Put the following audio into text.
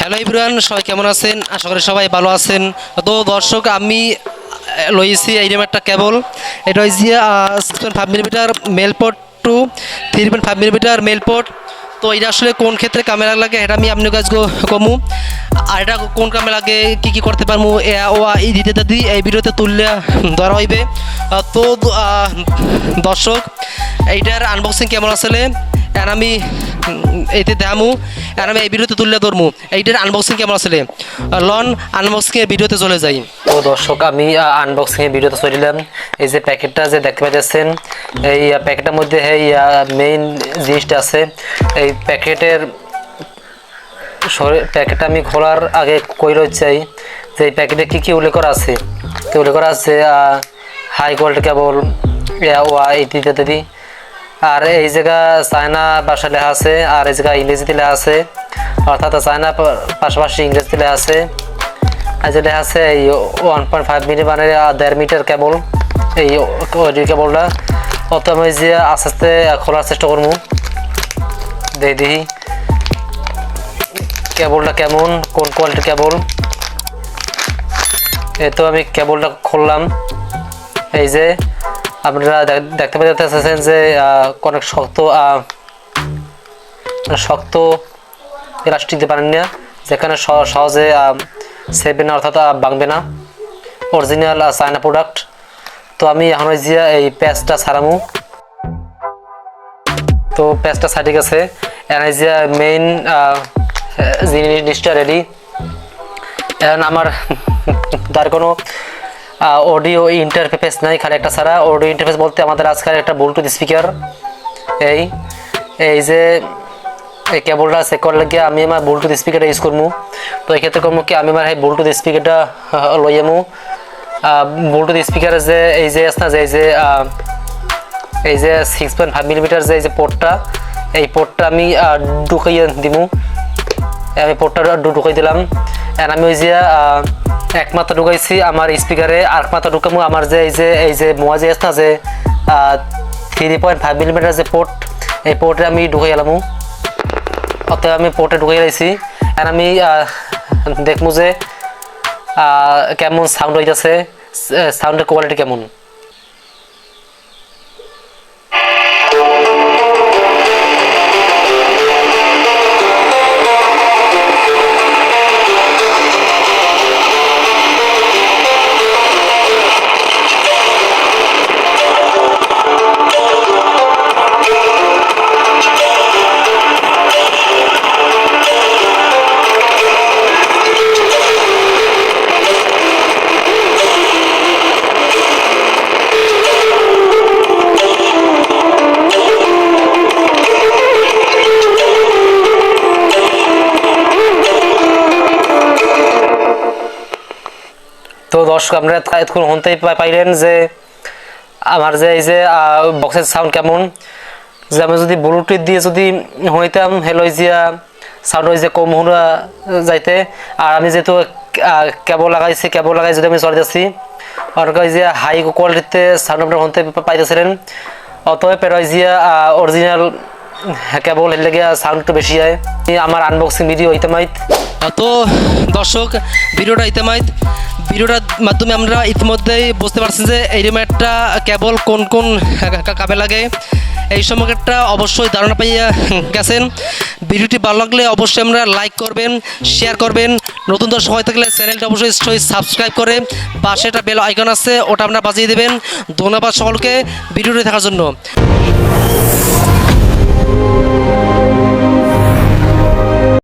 Hello everyone, সবাই কেমন আছেন? আশা করি সবাই ভালো আছেন। তো দর্শক, আমি লইছি এইরকম একটা কেবল। এটা হচ্ছে 6.5 millimeter male port to 3.5 millimeter male port. তো এটা আসলে কোন ক্ষেত্রে কামে লাগে এটা আমি আপনার কাছে কমু। আর এটা কোন কামে লাগে, কী কী করতে পারবো ও এই দিতে দাদি এই ভিডিওতে তুললে ধরা হইবে। তো দর্শক, এইটার আনবক্সিং কেমন আসলে আর আমি এইতে দেখামু, আর আমি এই ভিডিওতে তুললে ধরমু এইটার আনবক্সিং কেমন আসলে। লন আনবক্সিংয়ের ভিডিওতে চলে যাই। তো দর্শক, আমি আনবক্সিংয়ের ভিডিওতে চলিলাম। এই যে প্যাকেটটা যে দেখতে পাচ্ছেন, এই প্যাকেটের মধ্যে এই মেইন জিনিসটা আছে। এই প্যাকেটটা আমি খোলার আগে কই চাই যে এই প্যাকেটে কী কী উল্লেখ করা আছে। তো উল্লেখ করা আছে হাই কোয়ালিটি কেবল ইত্যাদি। আর এই জায়গা চায়না ভাষায় লেখা আছে, আর এই জায়গা ইংরেজিতে লেখা আছে, অর্থাৎ চায়না পাশাপাশি ইংরেজিতে লেখা আছে। আর যে লেখা আছে এই 1.5 মিলি মানে 1.5 মিটার কেবল, এই কেবলটা। অত আমি যে আস্তে আস্তে খোলার চেষ্টা করবো, দেখি কেবলটা কেমন, কোন কোয়ালিটির কেবল। এই তো আমি কেবলটা খুললাম। এই যে আপনারা দেখতে পাচ্ছেন যে অনেক শক্ত প্লাস্টিক দিতে পারেন না, যেখানে সহজে সেভবে না, অর্থাৎ ভাঙবে না। Original China product. তো আমি এখন ওই যে এই প্যাচটা ছাড়ামু। তো প্যাচটা সাইডে গেছে, এখন এই যে মেইন জিনিসটা রেডি। এখন আমার তার কোনো অডিও ইন্টারফেস নাই, খালি একটা ছাড়া। অডিও ইন্টারফেস বলতে আমাদের আজকাল একটা ব্লুটুথ স্পিকার। এই যে এই কেবলটা চেক করার লাগিয়ে আমি আমার ব্লুটুথ স্পিকারটা ইউজ করবো। তো এই ক্ষেত্রে করবো কি, আমি আমার এই ব্লুটুথ স্পিকারটা লই যাবো। ব্লুটুথ স্পিকারের যে এই যে আছে না, যে এই যে 6.5 মিলিমিটার যে এই যে পোর্টটা, এই পোর্টটা আমি ঢুকাইয়ে দিব। আমি পোর্টটা ঢুকাই দিলাম। আর আমি ওই যে একমাত্র ঢুকাইছি আমার স্পিকারে, আর একমাত্র ঢুকাবো আমার যে এই যে মোয়া যে আছে না, যে 3.5 মিলিমিটার যে পোর্ট, এই পোর্টে আমি ঢুকাই গেলাম। অতএব আমি পোর্টে ঢুকাই গেছি। আর আমি দেখবো যে কেমন সাউন্ড হইতেছে, সাউন্ডের কোয়ালিটি কেমন। তো দর্শক, আপনারা এতক্ষণ শুনতেই পাইলেন যে আমার যে এই যে বক্সের সাউন্ড কেমন। যে আমি যদি ব্লুটুথ দিয়ে যদি হইতাম, হেলো জিয়া সাউন্ড হয়েছে কম হুনা যাইতে। আর আমি যেহেতু কেবল লাগাই যদি আমি চলাইতেছি, অনেক যে হাই কোয়ালিটিতে সাউন্ড আপনারা শুনতে পাইতেছিলেন। অতএব পেরাইজিয়া অরিজিনাল কেবল এর লেগে সাউন্ড একটু বেশি হয়। আমার আনবক্সিং ভিডিও ইতেমাইত। তো দর্শক, ভিডিওটার মাধ্যমে আমরা ইতিমধ্যেই বুঝতে পারছি যে এইরকম একটা কেবল কোন কোন কামে লাগে। এই সম্পর্কে একটা অবশ্যই ধারণা পাইয়া গেছেন। ভিডিওটি ভালো লাগলে অবশ্যই আমরা লাইক করবেন, শেয়ার করবেন। নতুন দর্শক হয়ে থাকলে চ্যানেলটা অবশ্যই সাবস্ক্রাইব করে পাশে একটা বেল আইকন আছে, ওটা আপনারা বাজিয়ে দেবেন। ধন্যবাদ সকলকে ভিডিওটি দেখার জন্য।